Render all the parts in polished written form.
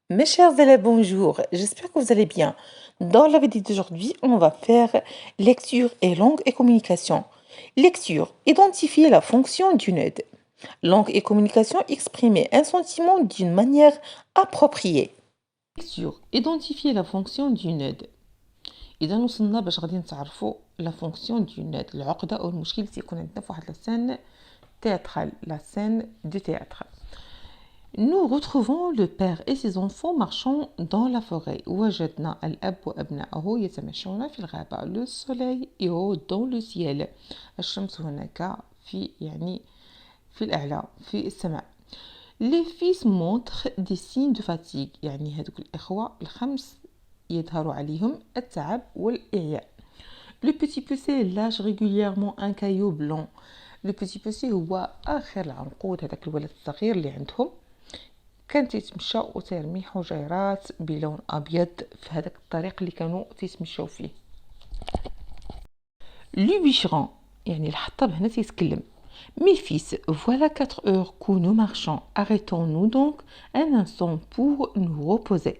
Mes chers élèves, bonjour. J'espère que vous allez bien. Dans la vidéo d'aujourd'hui, on va faire lecture et langue et communication. Lecture, identifier la fonction d'une aide. Langue et communication, exprimer un sentiment d'une manière appropriée. Lecture, identifier la fonction d'une aide. إذا وصلنا باش غادي نتعرفوا لا فونكسيون دون aide. العقدة أو المشكل اللي تيكون عندنا في واحد لا سين تhéâtrale, la scène du théâtre. Nous retrouvons le père et ses enfants marchant dans la forêt. وجدنا الأب وأبنائه يتمشون في الغابة. Le soleil est haut dans le ciel. الشمس هناك في الأعلى في السماء. Les fils montrent des signes de fatigue. يعني هذوك الإخوة الخمس يظهر عليهم التعب والإعياء. Le petit poussé lâche régulièrement un caillou blanc. Le petit poussé هو آخر العنقود، هذاك الولد الصغير اللي عندهم كان تيتمشى وتيرمي حجيرات بلون ابيض في هذاك الطريق اللي كانوا تيتمشاو فيه. لو بيشرون يعني الحطاب هنا تيتكلم. Mes fils, voilà 4 heures que nous marchons. Arrêtons-nous donc un instant pour nous reposer.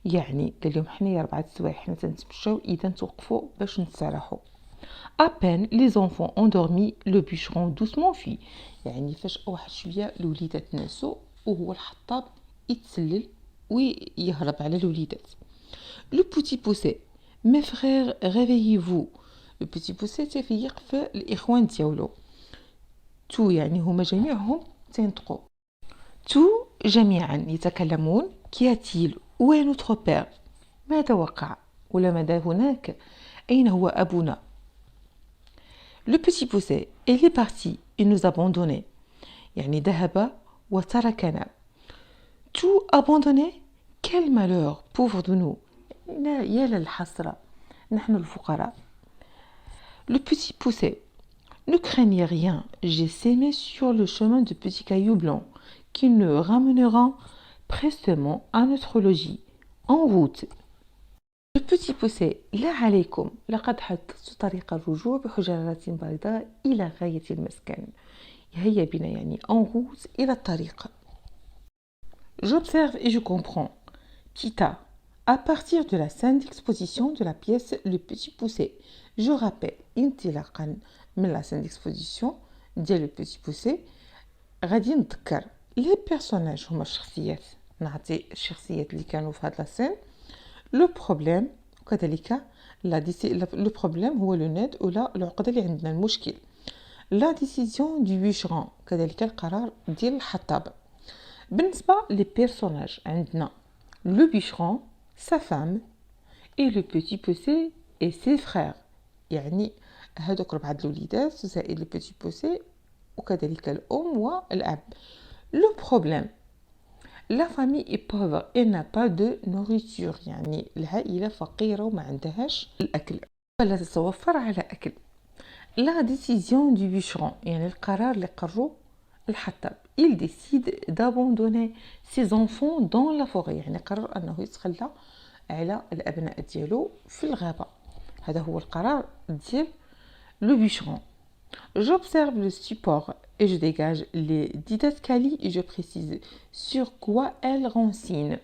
يعني قال لهم حنايا 4 سوايع حنا تنتمشاو، اذا توقفوا باش نستراحوا. À peine les enfants endormis, le bûcheron doucement fuit. يعني فاش واحد شويه الوليدات نعسوا وهو الحطاب يتسلل ويهرب على الوليدات. Le petit poussé, mes frères, réveillez-vous. Le petit poussé تيفيق في الإخوان ديالو. تو يعني هما جميعهم تينطقوا. تو جميعا يتكلمون. كياتيل وين notre père؟ ماذا وقع؟ ولا ماذا هناك؟ أين هو أبونا؟ Le petit poussé, il est parti, il nous a abandonnés. يعني ذهب وتركنا. Tout abandonné? Quel malheur, pauvre de nous. يا للحسرة، نحن الفقراء. Le petit poussé, ne craignez rien, j'ai sémé sur le chemin de petits cailloux blancs qui nous ramèneront prestement à notre logis. En route. Le petit poussé, لا عليكم، لقد حددت طريق الرجوع بحجرات بيضاء إلى غاية المسكن. هيا بنا يعني en route إلى الطريق. J'observe et je comprends. Tita, à partir de la scène d'exposition de la pièce Le Petit Poussé, je rappelle انطلاقا من la scène d'exposition ديال Le Petit Poussé غادي نتذكر les personnages هما الشخصيات، نعطي الشخصيات اللي كانوا في هاد لا سين. لو بروبليم وكذلك لو بروبليم هو لو نيد ولا العقده اللي عندنا المشكل. لا ديسيزيون دو بيشرون كذلك القرار ديال الحطاب. بالنسبه لي بيرسوناج عندنا لو بيشرون sa femme et le petit poussé et ses frères، يعني هذوك 4 الوليدات زائد لو بيتي بوسي وكذلك الام والاب. لو بروبليم La famille est pauvre et n'a pas de nourriture، يعني العائلة فقيرة وما عندهاش الأكل ولا تتوفر على أكل. La décision du bûcheron يعني القرار اللي قرروا الحطاب. Il décide d'abandonner ses enfants dans la forêt، يعني قرر أنه يتخلى على الأبناء ديالو في الغابة. هذا هو القرار ديال لو بûcheron. J'observe le support et je dégage les didascalies et je précise sur quoi elles renseignent.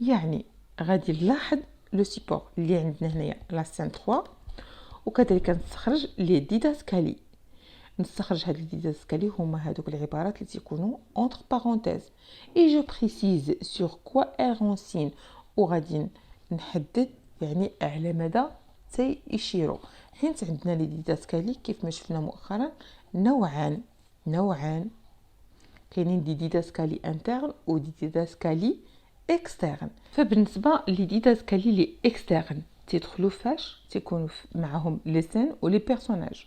يعني غادي نلاحظ لو سيبور اللي عندنا هنايا لا سين 3 وكذلك نستخرج لي ديداسكالي. نستخرج هاد لي ديداسكالي هما هادوك العبارات اللي تيكونوا entre parenthèses et je précise sur quoi elles renseignent وغادي نحدد يعني على ماذا تيشيروا. حيت عندنا لي ديداسكالي كيف ما شفنا مؤخرا نوعان كاينين دي ديداسكالي انترن و دي ديداسكالي اكسترن. فبالنسبه لي ديداسكالي لي اكسترن تيدخلوا فاش تيكونوا معاهم لي سين و لي بيرسوناج.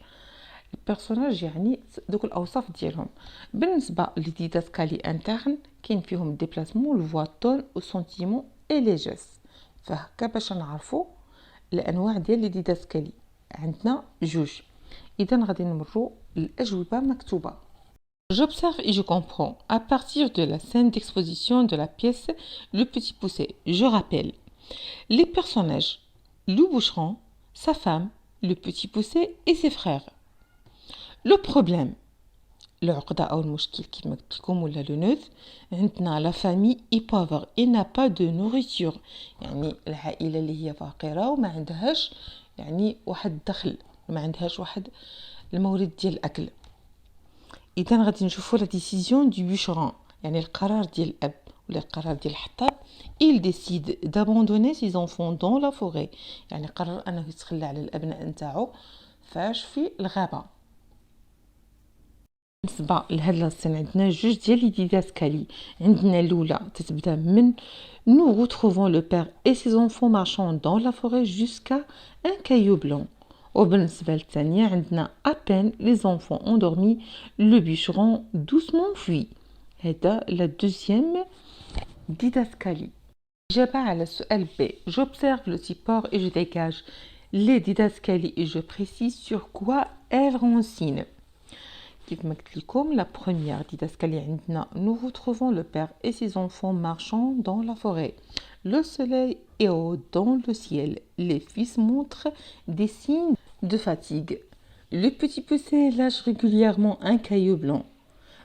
البيرسوناج يعني دوك الاوصاف ديالهم. بالنسبه لي ديداسكالي انترن كاين فيهم ديبلاسمون الفوا تون و سونتيمون اي لي جيست. فهكا باش نعرفوا الانواع ديال لي ديداسكالي عندنا جوج. اذا غادي نمروا الاجوبه مكتوبه. J'observe et je comprends. À partir de la scène d'exposition de la pièce Le Petit Poussé, je rappelle les personnages le bûcheron, sa femme, le petit poussé et ses frères. Le problème العقدة أو المشكل كما قلت لكم ولا لو نوذ. عندنا لا فامي اي بافر اي n'a pas de nourriture، يعني العائلة اللي هي فقيرة وما عندهاش يعني واحد الدخل، ما عندهاش واحد المورد ديال الأكل. إذا غادي نشوفوا لا ديسيزيون دو بوشرون، يعني القرار ديال الأب ولا القرار ديال الحطاب. il décide d'abandonner ses enfants dans la forêt، يعني قرر أنه يتخلى على الأبناء نتاعو فاش في الغابة. بالنسبه لهاد لاسين عندنا جوج ديال لي ديداسكالي. عندنا الاولى تتبدا من nous retrouvons le père et ses enfants marchant dans la forêt jusqu'à un caillou blanc. وبالنسبه للثانيه عندنا à peine les enfants endormis le bûcheron doucement fuit. هذا la deuxième didascalie. إجابة على السؤال B. J'observe le support et je dégage les didascalies et je précise sur quoi elles renseignent. كيف ما قلت لكم لا بروميير ديداسكالي عندنا nous retrouvons le père et ses enfants marchant dans la forêt. Le soleil est haut dans le ciel. Les fils montrent des signes de fatigue. Le petit poussé lâche régulièrement un caillou blanc.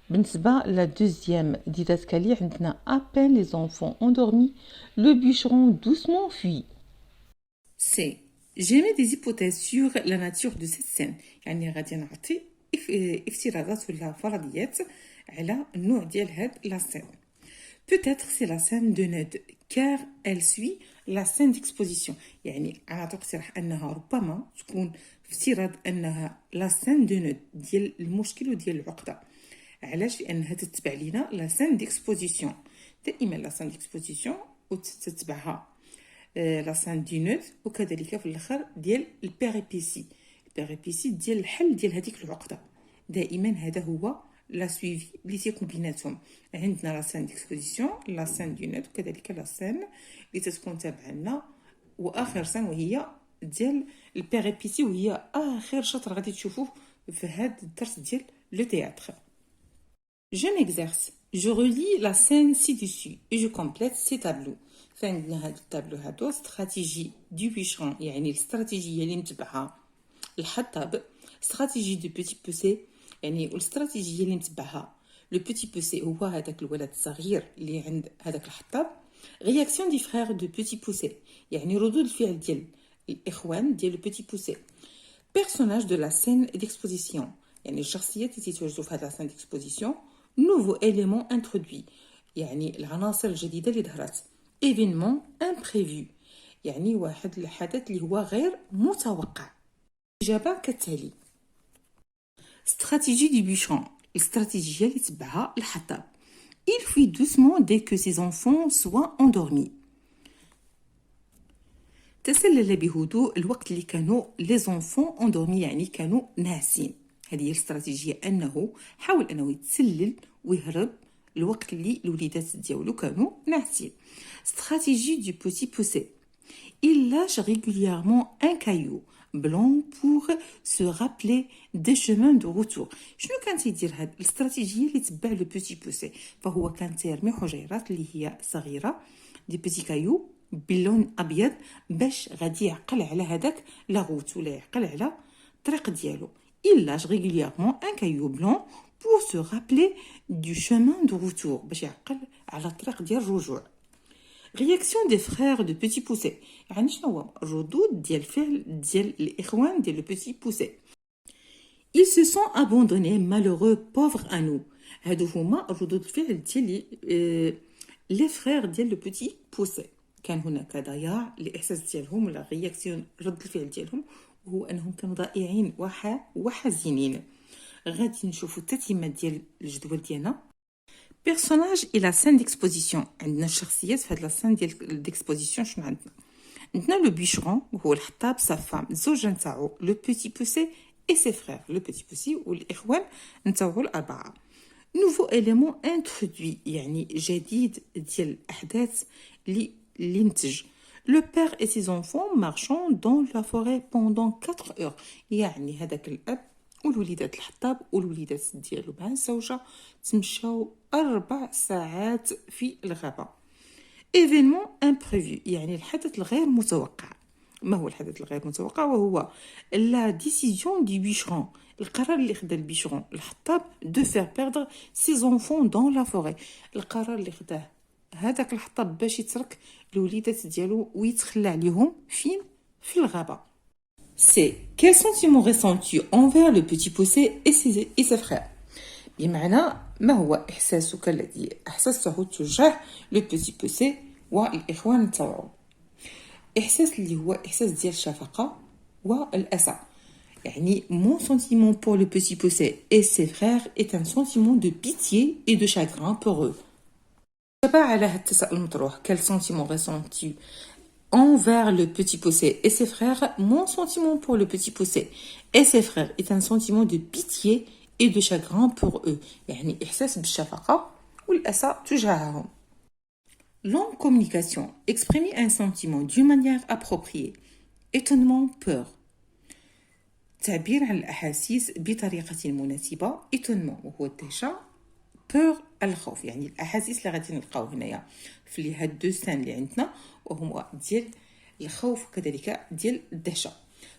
بالنسبة la deuxième ديداسكالي عندنا à peine les enfants endormis le bûcheron doucement fuit. C. J'émets des hypothèses sur la nature de cette scène. يعني غادي نعطي افتراضات ولا فرضيات على النوع ديال هاد لا سين. Peut-être c'est la scène de Ned car elle suit la scène d'exposition. يعني انا تقترح انها ربما تكون افتراض انها لا سين دو نود ديال المشكل وديال العقده. علاش؟ لانها تتبع لينا لا سين ديكسبوزيسيون. دائما لا سين ديكسبوزيسيون وتتبعها لا سين دو نود، وكذلك في الاخر ديال البيريبيسي ديال الحل ديال هذيك العقده. دائما هذا هو لا سويفي اللي تيكون بيناتهم. عندنا لا سين ديكسبوزيسيون، لا سين دو نود، وكذلك لا سين اللي تتكون تابعه لنا واخر سين وهي ديال البيريبيسي، وهي اخر شطر غادي تشوفوه في هذا الدرس ديال لو تhéâtre. Je m'exerce. Je relis la scène ci-dessus et je complète ces tableaux. فعندنا هاد التابلو هادو استراتيجي دو بيشرون، يعني الاستراتيجيه اللي متبعها الحطاب. استراتيجي دو بيتي بوسي، يعني والاستراتيجيه اللي متبعها لو بيتي بوسي هو هذاك الولد الصغير اللي عند هذاك الحطاب. رياكسيون دي فخير دو بيتي بوسي، يعني ردود الفعل ديال الاخوان ديال لو بيتي بوسي. بيرسوناج دو لا سين ديكسبوزيسيون، يعني الشخصيات اللي تيتواجدوا في هذا لا سين ديكسبوزيسيون. نوفو إليمون انترودوي، يعني العناصر الجديدة اللي ظهرت. إيفينمون امبريفو، يعني واحد الحدث اللي هو غير متوقع. الإجابة كالتالي. استراتيجي دي بيشرون، الاستراتيجية اللي تبعها الحطاب. Il fuit doucement dès que ses enfants soient endormis. تسلل بهدوء الوقت اللي كانوا لي زونفون اندورمي، يعني كانوا ناعسين. هذه هي الاستراتيجيه، انه حاول انه يتسلل ويهرب الوقت اللي الوليدات ديالو كانوا ناعسين. استراتيجي دو بوتي بوسي. il lâche régulièrement un caillou blanc pour se rappeler des chemins de retour. شنو كان تيدير هاد الاستراتيجيه اللي تبع لو بوتي بوسي؟ فهو كان تيرمي حجيرات اللي هي صغيره دي بوتي كايو باللون ابيض باش غادي يعقل على هذاك لا روت ولا يعقل على الطريق ديالو. il lâche régulièrement un caillou blanc pour se rappeler du chemin de retour باش يعقل على الطريق ديال الرجوع. رياكسيون دي فخير دو بيتي بوسي، يعني شنو هو الردود ديال الفعل ديال الاخوان ديال لو بيتي بوسي. ils se sont abandonnés malheureux pauvre à nous. هادو هما ردود الفعل ديال لي فخير ديال لو بيتي بوسي. كان هناك ضياع الاحساس ديالهم ولا رياكسيون رد الفعل ديالهم، وهو انهم كانوا ضائعين وحزينين. غادي نشوفوا التتمه ديال الجدول ديالنا. بيرسوناج الى سين ديكسبوزيسيون، عندنا الشخصيات في هاد لا سين ديال ديكسبوزيسيون. شنو عندنا لو بيشرون وهو الحطاب، سا فام الزوجه نتاعو، لو بيتي بوسي اي سي فخير، لو بيتي بوسي والاخوان نتاعو الاربعه. نوفو إليمون انترودوي، يعني جديد ديال الاحداث اللي نتج. Le père et ses enfants marchant dans la forêt pendant 4 heures، يعني هذاك الأب والوليدات الحطاب والوليدات ديالو مع الزوجة تمشاو 4 ساعات في الغابة. événement imprévu، يعني الحدث الغير متوقع. ما هو الحدث الغير متوقع؟ وهو la décision du bûcheron القرار اللي خدا البيشرون الحطاب دو فير بيردر سي زونفون دون لا فوري. القرار اللي خداه هذاك الحطاب باش يترك الوليدات ديالو ويتخلى عليهم فين؟ في الغابه. سي quel sentiment ressens-tu envers le petit poussé et ses frères. بمعنى ما هو احساسك الذي احسسته تجاه لو بيتي بوسي والاخوان تاعو. احساس اللي هو احساس ديال الشفقه والاسى. يعني mon sentiment pour le petit poussé et ses frères est un sentiment de pitié et de chagrin pour eux. تبع على هاد التساؤل المطروح quel sentiment ressens-tu envers le petit poussé et ses frères. Mon sentiment pour le petit poussé et ses frères est un sentiment de pitié et de chagrin pour eux. يعني إحساس بالشفقة والأسى تجاههم. Longue communication. Exprimer un sentiment d'une manière appropriée. Étonnement, peur. تعبير عن الأحاسيس بطريقة مناسبة. Étonnement وهو الدهشة. peur الخوف. يعني الأحاسيس اللي غادي نلقاو هنايا في هاد دو سان اللي عندنا وهما ديال الخوف وكذلك ديال الدهشة.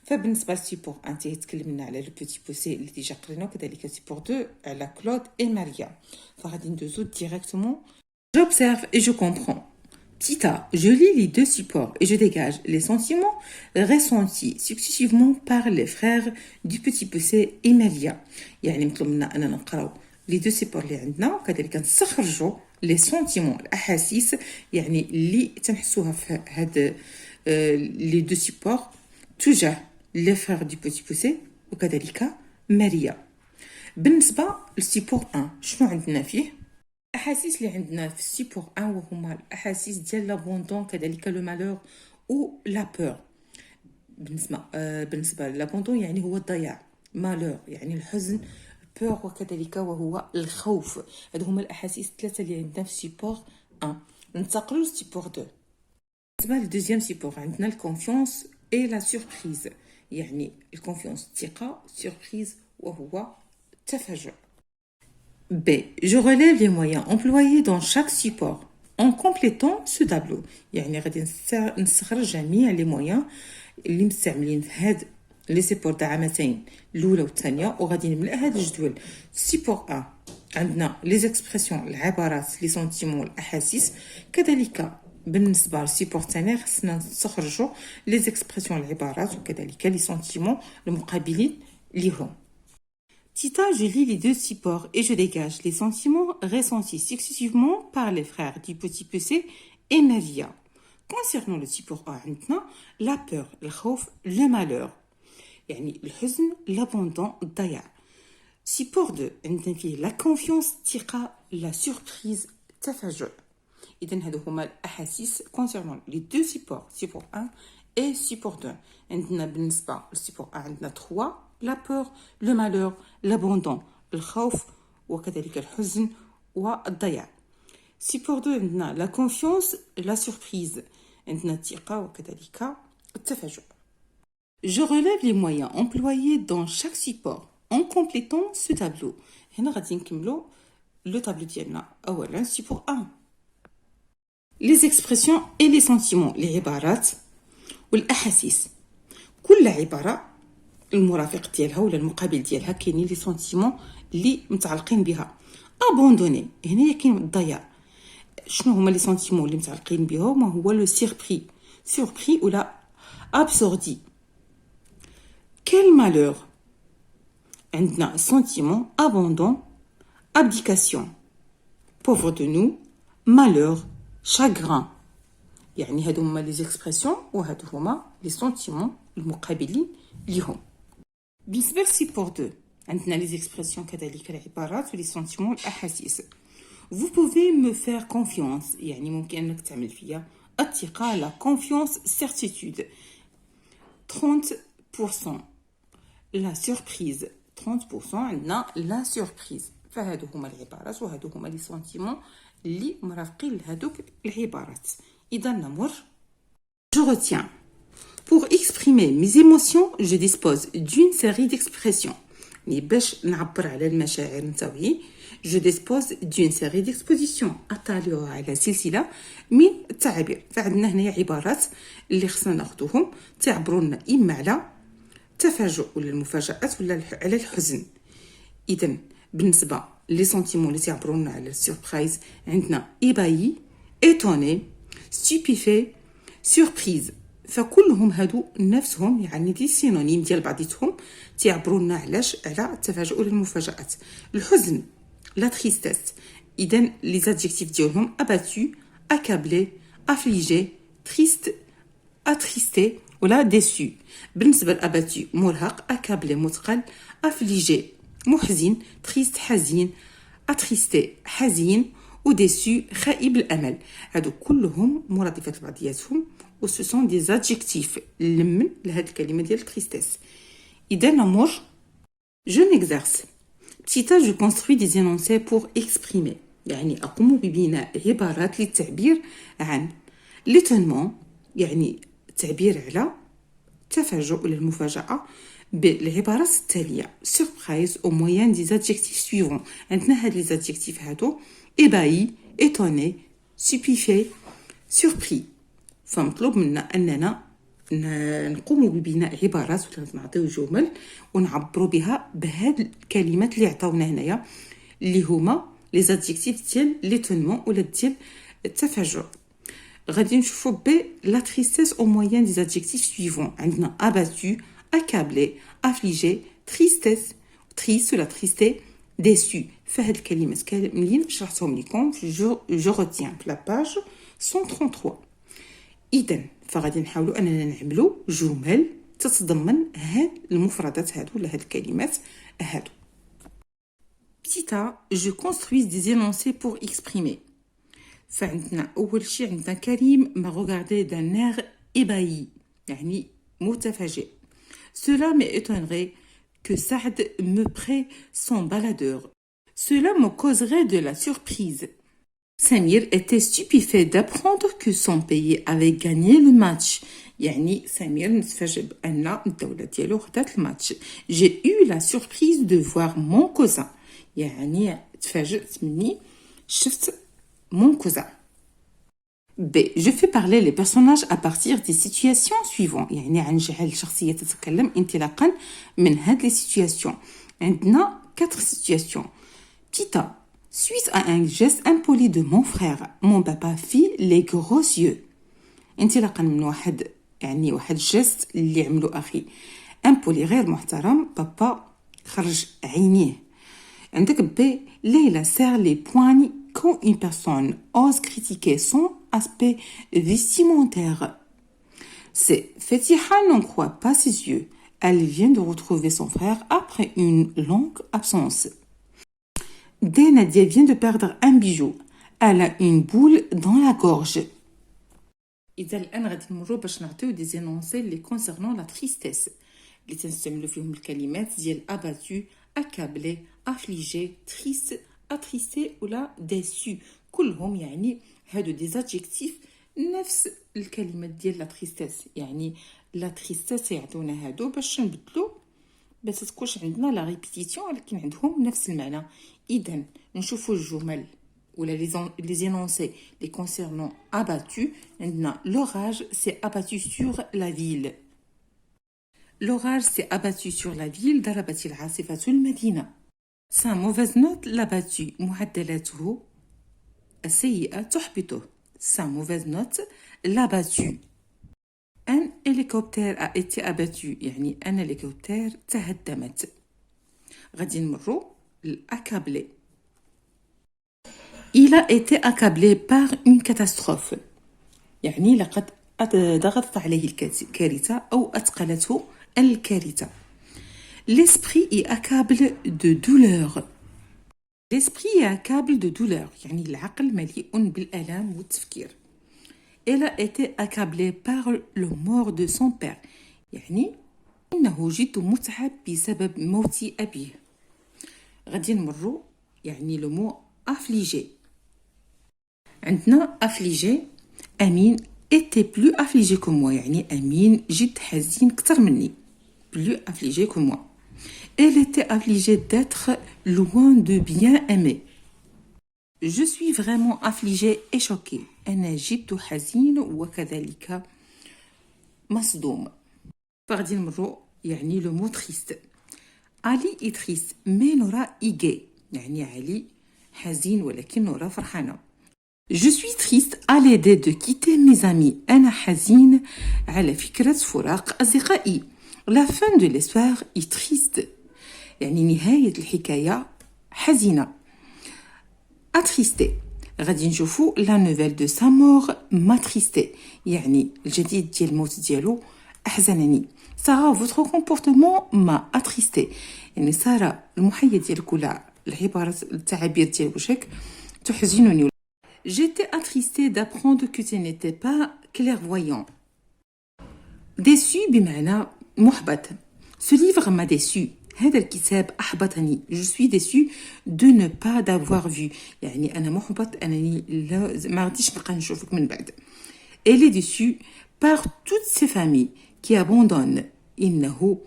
فبالنسبة لسيبور 1 تكلمنا على لو بوتي بوسي اللي ديجا قريناه وكذلك سيبور 2 على كلود اي ماريا. فغادي ندوزو ديريكتومون. J'observe et je comprends. Petit A, je lis les deux supports et je dégage les sentiments ressentis successivement par les frères du petit poussé et Maria. يعني مطلوب منا أننا نقراو لي دو سيبور اللي عندنا وكذلك نستخرجوا لي سونتيمون الاحاسيس يعني اللي تنحسوها في هاد لي دو سيبور تجاه لي فرير دو بوتي بوسي وكذلك ماريا. بالنسبه للسيبور 1 شنو عندنا فيه؟ الاحاسيس اللي عندنا في السيبور 1 وهما الاحاسيس ديال لابوندون كذلك لو مالور او لا بور. بالنسبه لابوندون يعني هو الضياع، مالور يعني الحزن، بور وكذلك وهو الخوف. هادو هما الاحاسيس الثلاثه اللي عندنا في سيبور 1. ننتقلوا لسيبور 2. بالنسبه للدوزيام سيبور عندنا الكونفيونس اي لا سوربريز. يعني الكونفيونس الثقه، سوربريز وهو التفاجؤ. B. Je relève les moyens employés dans chaque support en complétant ce tableau. يعني غادي نستخرج جميع لي مويان اللي مستعملين في هاد لي سيبور دعامتين الاولى والثانيه وغادي نملأ هذا الجدول. سيبور 1 عندنا لي زيكسبرسيون العبارات لي سونتيمون الاحاسيس. كذلك بالنسبه للسيبور الثاني خصنا نستخرجوا لي زيكسبرسيون العبارات وكذلك لي سونتيمون المقابلين ليهم. Tita, je lis les deux supports et je dégage les sentiments ressentis successivement par les frères du petit poussé et Maria. Concernant le support 1 عندنا la peur, le خوف, le malheur. يعني الحزن، l'abandon, الضياع. Support 2 عندنا فيه la confiance, الثقة, la surprise, التفاجؤ. إذن هادو هما الأحاسيس concernant les deux supports, support 1 et support 2. عندنا بالنسبة للسيبور 1 عندنا 3 la peur, le malheur, l'abandon, الخوف وكذلك الحزن والضياع. support 2 عندنا la confiance, la surprise. عندنا الثقة وكذلك التفاجؤ. Je relève les moyens employés dans chaque support en complétant ce tableau. هنا غادي نكملوا لو طابلو ديالنا. أولا support 1 les expressions et les sentiments العبارات والأحاسيس. كل عبارة المرافق ديالها ولا المقابل ديالها كاينين لي سونتيمون اللي متعلقين بها. ابوندوني هنا كاين الضياع. شنو هما لي سونتيمون اللي متعلقين بهم؟ هو لو سيربري، سوربري ولا ابسوردي. كيل مالور عندنا سونتيمون ابوندون، ابديكاسيون، pauvre de nous، malheur، chagrin. يعني هادو هما لي زيكسبرسيون وهادو هما لي سونتيمون المقابلين ليهم. بالنسبة للسيبور 2 عندنا لي زيكسبرسيون كذلك العبارات ولي سونتيمون الأحاسيس. Vous pouvez me faire confiance يعني ممكن أنك تعمل فيا الثقة، la confiance certitude 30%. la surprise 30% عندنا la surprise. فهادو هما العبارات وهادو هما لي سونتيمون اللي مرافقين لهادوك العبارات. إذا نمر. Je retiens. Pour exprimer mes émotions, je dispose d'une série d'expressions. باش نعبر على المشاعر نتاوعي je dispose d'une série d'expositions. أطلع على سلسلة من التعابير. فعندنا هنا عبارات اللي خصنا ناخذوهم تعبروا لنا إما على التفاجؤ ولا المفاجآت ولا على الحزن. إذا بالنسبة لي سونتيمون اللي تعبرونا على السوربرايز عندنا إيبايي، إيتوني، ستوبيفي، سوربريز. فكلهم هادو نفسهم يعني دي سينونيم ديال بعضيتهم تعبرونا علاش على التفاجؤ ولا المفاجآت. الحزن لا تريستيس، إذا لي زادجيكتيف ديالهم أباتو، أكابلي، أفليجي، تريست، أتريستي ولا ديسو. بالنسبة لأباتو مرهق، أكابلي مثقل، أفليجي محزن، تريست حزين، أتريستي حزين، وديسو خائب الأمل. هادو كلهم مرادفات لبعضياتهم و سو سون دي زادجيكتيف لمن لهاد الكلمة ديال تريستيس. إذا نمر je m'exerce. Petit a, je construis des énoncés pour exprimer. يعني أقوم ببناء عبارات للتعبير عن l'étonnement، يعني التعبير على التفاجؤ ولا المفاجأة بالعبارات التالية surprise au moyen des adjectifs suivants. عندنا هاد les adjectifs هادو ébahi، étonné، stupéfait، surpris. فمطلوب منا أننا نقوم ببناء عبارات ولا نعطيو جمل ونعبروا بها بهاد الكلمات اللي عطاونا هنايا اللي هما لي زادجيكتيف ديال ليتونمون ولا ديال التفاجؤ. غادي نشوفوا ب لا تريستيس او موين دي زادجيكتيف سويفون. عندنا اباتو، اكابلي، افليجي، تريستيس، تريست ولا تريستي، ديسو. فهاد الكلمات كاملين شرحتهم لكم في جو روتيان في لا باج 133. إذن فغادي نحاولوا أننا نعملوا جمل تتضمن هاد المفردات هادو ولا هاد الكلمات هادو. Petit a, je construis des énoncés pour exprimer. فعندنا أول شيء عندنا كريم ما regardé d'un air ébahi، يعني متفاجئ. Cela m'étonnerait que Saad me prête son baladeur. Cela me causerait de la surprise. Samir était stupéfait d'apprendre que son pays avait gagné le match. يعني سمير نتفاجئ بأن الدولة ديالو خدات الماتش. J'ai eu la surprise de voir mon cousin. يعني تفاجئت مني شفت mon cousin. B. Je fais parler les personnages à partir des situations suivantes. يعني غنجعل الشخصية تتكلم انطلاقا من هاد les situations. عندنا 4 situations. Petit a. Suite à un geste impoli de mon frère, mon papa fit les gros yeux. انطلاقا من واحد جست اللي عملو أخي impoli غير محترم، بابا خرج عينيه. عندك بي ليلى serre les poings quand une personne ose critiquer son aspect vestimentaire. C'est Fetiha n'en croit pas ses yeux. Elle vient de retrouver son frère après une longue absence. Nadia vient de perdre un bijou. Elle a une boule dans la gorge. إذا الآن غادي نمروا باش نعطيو دي زينونسي اللي كونسيرنون لا تريستيس اللي تنستعملوا فيهم الكلمات ديال أباتو، أكابلي، أفليجي، تريست، أتريستي ولا ديسو. كلهم يعني هادو دي زادجيكتيف نفس الكلمات ديال لا تريستيس. يعني لا تريستيس يعطونا هادو باش نبدلو باش تكونش عندنا لا ريبيتيسيون ولكن عندهم نفس المعنى. إذا نشوفوا الجمل ولا les énoncés les concernant abattu. عندنا l'orage s'est abattu sur la ville. L'orage s'est abattu sur la ville. ضربت العاصفة المدينة. Sa mauvaise note l'abattu. معدلاته السيئة تحبطه. Sa mauvaise note l'abattu. Un hélicoptère a été abattu. يعني un hélicoptère تهدمت. غادي نمروا l'accablé. Il a été accablé par une catastrophe. يعني لقد ضغطت عليه الكارثة أو أثقلته الكارثة. L'esprit est accablé de douleur. L'esprit est accablé de douleur. يعني العقل مليء بالآلام والتفكير. Elle a été accablée par le mort de son père. يعني إنه جد متعب بسبب موت أبيه. غادي نمروا يعني لو مو affligé. عندنا affligé. أمين était plus affligé que moi. يعني أمين جد حزين كتر مني. Plus affligé que moi. Elle était affligée d'être loin de bien aimer. Je suis vraiment affligée et choquée. أنا جد حزين وكذلك مصدوم. فغادي نمروا يعني le mot triste. Ali est triste mais Nora est gay. يعني علي حزين ولكن نورا فرحانة. Je suis triste à l'idée de quitter mes amis. أنا حزين على فكرة فراق أصدقائي. La fin de l'histoire est triste. يعني نهاية الحكاية حزينة. Attristé. غادي نشوفو la nouvelle de sa mort m'attristé. يعني الجديد ديال الموت ديالو أحزنني. Sarah, votre comportement m'a attristé. يعني سارة المحيا ديالك ولا العبارة التعابير ديال وجهك تحزنني. J'étais attristé d'apprendre que tu n'étais pas clairvoyant. Déçu بمعنى محبط. Ce livre m'a déçu. هذا الكتاب أحبطني. Je suis déçu de ne pas d'avoir vu. يعني أنا محبط أنني ما غاديش نبقى نشوفك من بعد. Elle est déçue par toutes ces familles qui abandonnent. إنه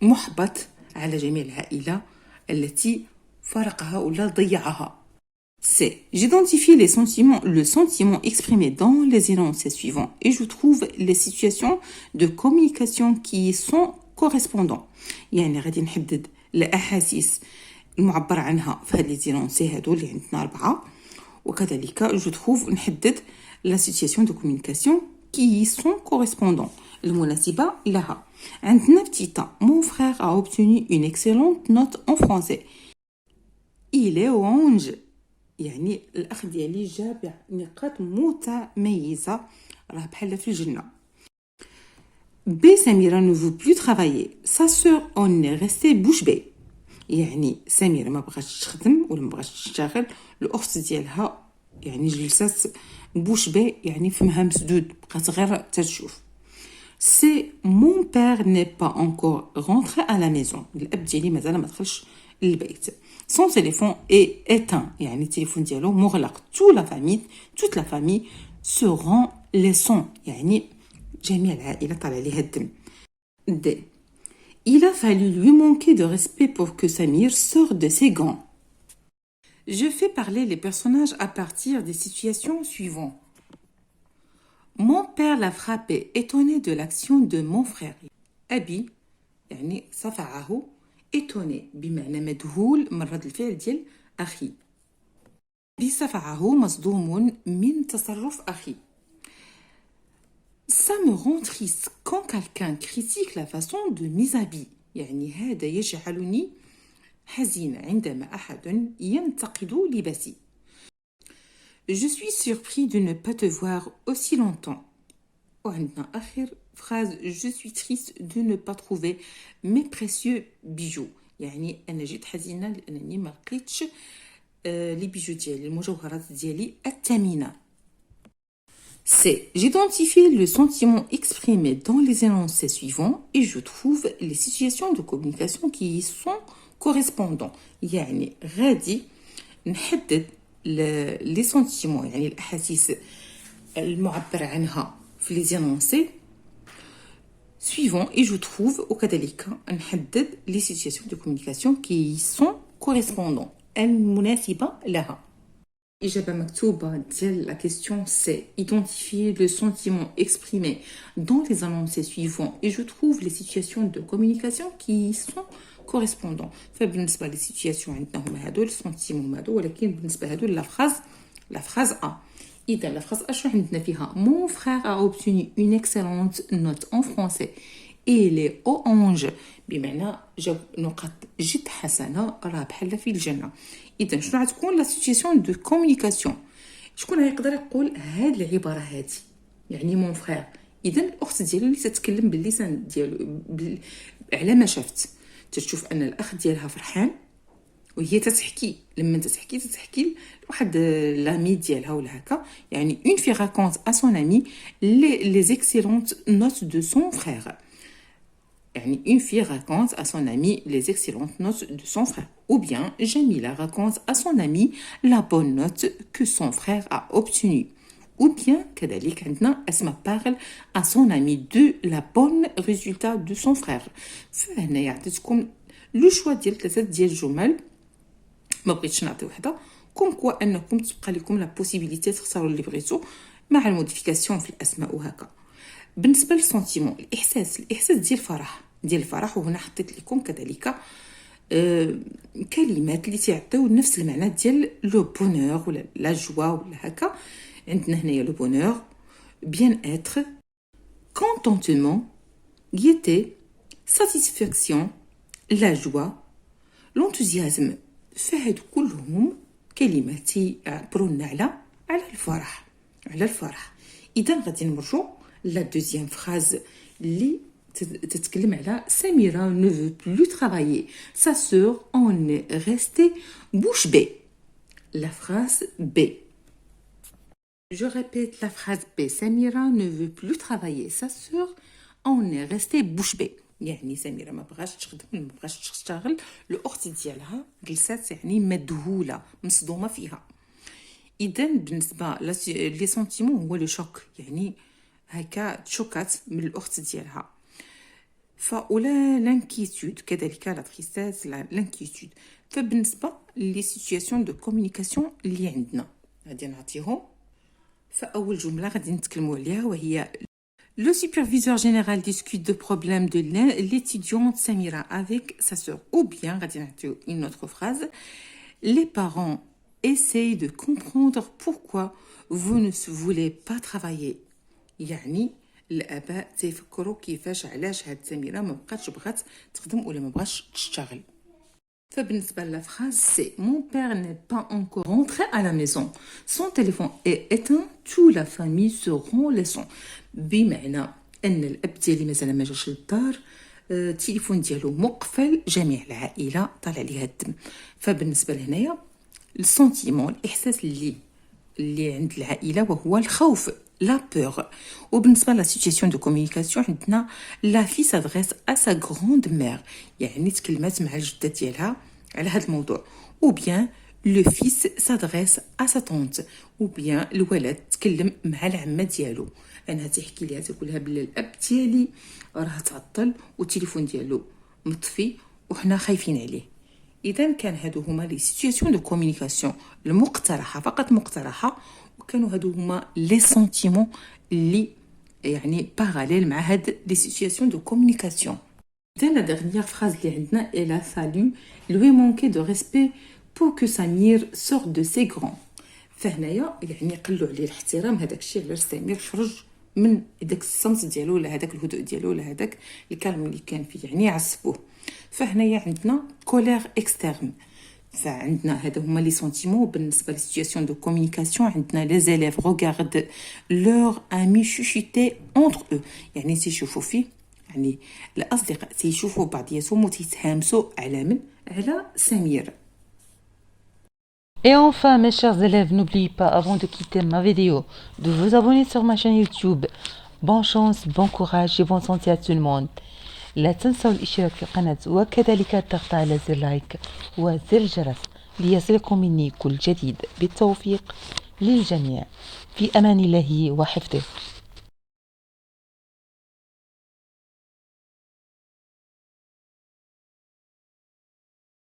محبط على جميع العائلة التي فرقها ولا ضيعها. C'est j'identifie le sentiment exprimé dans les énoncés suivants et je trouve les situations de communication qui sont correspondants. يعني غادي نحدد الأحاسيس المعبر عنها في هاد les énoncés هادو اللي عندنا 4 وكذلك je trouve نحدد la situation de communication qui sont correspondants المناسبة لها. عندنا بتيتا mon frère a obtenu une excellente note en français. Il est orange. يعني الأخ ديالي جاب نقاط متميزة راه بحال في الجنة. B Samira ne veut plus travailler. Sa sœur en est restée bouche bée. يعني سميرة ما بغاتش تخدم ولا ما بغاتش تشتغل. الأخت ديالها يعني جلسات بوش بي يعني فمها مسدود بقات غير تتشوف. C'est mon père n'est pas encore rentré à la maison. الأب ديالي مازال ما دخلش للبيت. Son téléphone est éteint. يعني التليفون ديالو مغلق. Toute la famille se rend leçon. يعني جميع العائلة طالع عليها الدم. D. Il a fallu lui manquer de respect pour que Samir sorte de ses gants. Je fais parler les personnages à partir des situations suivantes. Mon père l'a frappé, étonné de l'action de mon frère. أبي يعني صفعه étonné بمعنى مذهول من رد الفعل ديال أخي. أبي صفعه مصدوم من تصرف أخي. Ça me rend triste quand quelqu'un critique la façon de mes habits. يعني هذا يجعلني حزين عندما أحد ينتقد لباسي. Je suis surpris de ne pas te voir aussi longtemps. وعندنا آخر phrase je suis triste de ne pas trouver mes précieux bijoux. يعني أنا جيت حزينة لأنني ما لقيتش لي بيجو ديالي المجوهرات ديالي الثمينة. C'est j'identifie le sentiment exprimé dans les énoncés suivants et je trouve les situations de communication qui y sont correspondants. يعني غادي نحدد لي سنتيمون يعني الأحاسيس المعبر عنها في لي زينونسي suivants et je trouve وكذلك نحدد لي سيتوياسيون دو كومونيكاسيون كي سون كوريسبوندون المناسبة لها. إجابة مكتوبة ديال لا كيستيون سي identifier le sentiment exprimé dans les énoncés suivants et je trouve les situations de communication qui sont correspondants. فبالنسبة للسيتوياسيون عندنا هما هادو السنتيمون هما هادو ولكن بالنسبة هادو لا فراز A. إذا لا فراز أشنو عندنا فيها mon frère a obtenu une excellente note en français et il est orange بمعنى جاب نقاط جد حسنة راه بحال في الجنة. إذا شنو غتكون لا سيتوياسيون دو كومونيكاسيون؟ شكون غيقدر يقول هاد العبارة هادي يعني مون فخير؟ إذا الأخت ديالو اللي تتكلم باللسان ديالو على ما شافت تشوف أن الأخ ديالها فرحان وهي تتحكي لما تتحكي لواحد لامي ديالها ولا هكا يعني une fille raconte à son ami les excellentes notes de son frère. يعني une fille raconte à son ami les excellentes notes de son frère. Ou bien Jamila raconte à son ami la bonne note que son frère a obtenue. Ou bien كذلك عندنا أسماء parle à son ami de la bonne résultat de son frère. فهنا يعطيكم لو شوا ديال 3 ديال الجمل ما بغيتش نعطي وحده كوم كوا انكم تبقى لكم لا بوسيبيليتي تختاروا اللي بغيتو مع الموديفيكاسيون في الاسماء وهكا. بالنسبه للسنتيمون الاحساس ديال الفرح ديال الفرح. وهنا حطيت لكم كذلك كلمات اللي تعطيو نفس المعنى ديال لو بونور ولا لا جوا ولا هكا. عندنا هنايا لو بونور، bien être، contentement، gaieté، satisfaction، la joie، l'enthousiasme. فهاد كلهم كلمات يعبرونا على الفرح، على الفرح. اذا غادي نمرجو لا دوزيام فراز اللي تتكلم على سميرة ne veut plus travailler. Sa sœur en est restée bouche bée. La phrase B. Je répète la phrase B. Samira ne veut plus travailler. Sa sœur en est restée bouche bée. يعني سميرة ما بغاش تخدم، ما بغاش تشتغل، الاخت ديالها جلسات يعني مذهوله مصدومه فيها. اذا بالنسبه لي سونتيمون هو لو شوك، يعني هكا تشوكات من الاخت ديالها. فاولا لانكيتود كذلك لا تريستاس لانكيتود. فبالنسبه لي سيتوياسيون دو كومونيكاسيون اللي عندنا غادي نعطيهم. فاول جمله غادي نتكلموا عليها وهي le superviseur général discute de problèmes de l'étudiante Samira avec sa sœur. Ou bien غادي نعطيو une autre phrase, les parents essayent de comprendre pourquoi vous ne voulez pas travailler. يعني الاباء تيفكروا كيفاش علاش هاد سميره ما بقاتش بغات تخدم ولا ما بغاش تشتغل. فبالنسبه لا فراز سي mon père n'est pas encore rentré à la maison, son téléphone est éteint, toute la famille se rend leçon. بمعنى ان الاب ديالي مازال ما جاش للدار، التليفون ديالو مقفل، جميع العائله طالع ليها الدم. فبالنسبه لهنايا السونتيمون، الاحساس اللي عند العائله وهو الخوف، لا بور. وبالنسبه لا سيتوياسيون دو كومونيكاسيون عندنا لا في سادريس ا سا غروند مير، يعني تكلمات مع الجده ديالها على هذا الموضوع. او بيان لو فيس سادريس ا سا طونت، او بيان الولد تكلم مع العمه ديالو، انا تحكي ليها تقول لها بلي الاب ديالي راه تعطل والتليفون ديالو مطفي وحنا خايفين عليه. اذا كان هادو هما لي سيتوياسيون دو كومونيكاسيون المقترحه، فقط مقترحه، وكانوا هادو هما لي سونتيمون اللي يعني باراليل مع هاد لي سيتوياسيون دو كومونيكاسيون. اذا لا ديرنيير فراز اللي عندنا elle a fallu lui manquer de respect pour que Samir sorte de ses grands. فهنايا يعني قلوا عليه الاحترام، هذاك الشيء علاش سمير خرج من داك الصمت ديالو ولا هذاك الهدوء ديالو ولا هذاك الكلام اللي كان فيه، يعني عصفوه. فهنايا عندنا كولير اكسترن. فعندنا هذا هما لي سونتيمون. بالنسبه للسيتوياسيون دو كومونيكاسيون عندنا لي زيليف ريغارد لور امي شوشيتي اونتر او، يعني تيشوفوا فيه، يعني الاصدقاء تيشوفوا بعضياتهم وتيتهامسوا على سمير. Et enfin, mes chers élèves, n'oubliez pas, avant de quitter ma vidéo, de vous abonner sur ma chaîne YouTube. Bonne chance, bon courage et bonne santé à tout le monde. لا تنسوا الاشتراك في القناة وكذلك الضغط على زر لايك وزر الجرس ليصلكم مني كل جديد. بالتوفيق للجميع، في أمان الله وحفظه.